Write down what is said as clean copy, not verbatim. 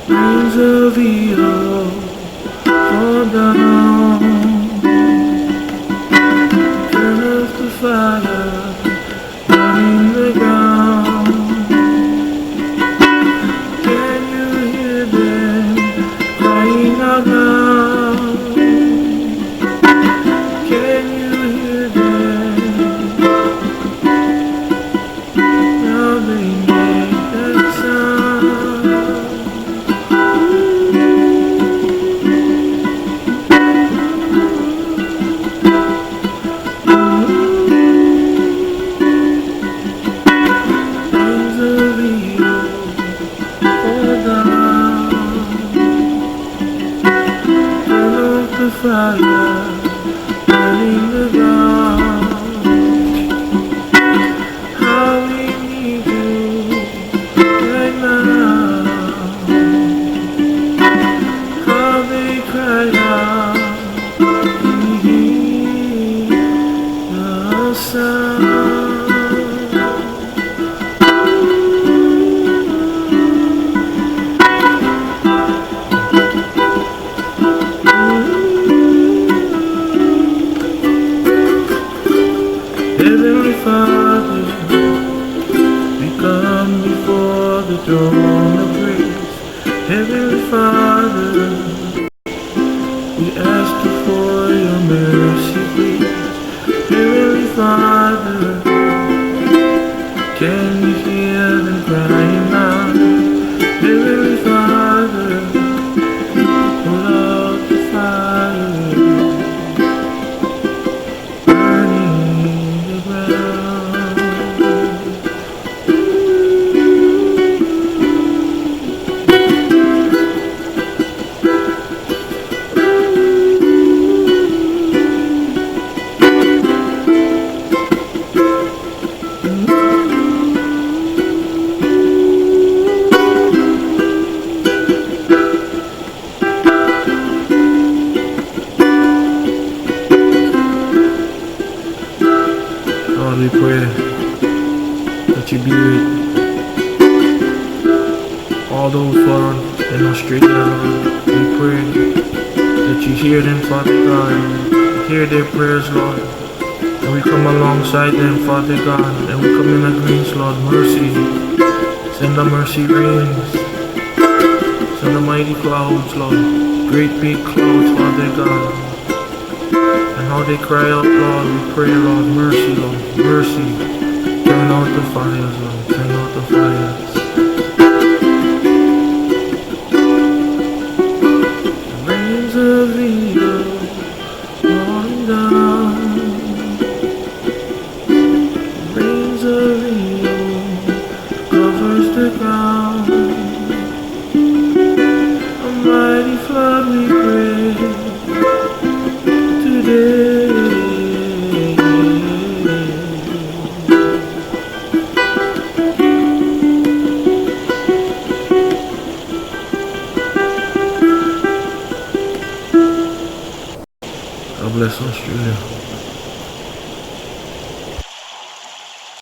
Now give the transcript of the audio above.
Rains of evil fall down, turn off the fire, burning the ground. Can you hear them crying out loud? Can you hear them? Now they make that sound. The fire burning the ground. How we need you right now. How they cry out. We hear the sound. Heavenly Father, we come before the throne of grace. Heavenly Father, we ask you for your mercy, please. Heavenly Father, can you hear them crying out? Heavenly Father, put out the fire. Lord, we pray that you be with all those who are in Australia, Lord. We pray that you hear them, Father God, and hear their prayers, Lord. And we come alongside them, Father God, and we come in agreement, Lord. Mercy. Send the mercy rains. Send the mighty clouds, Lord. Great big clouds, Father God. And how they cry out, Lord, we pray, Lord, mercy, Lord, mercy. Turn out the fires, Lord, turn out the fires. The rains of evil falling down. The rains of evil covers the ground. A mighty flood we pray today. God bless Australia.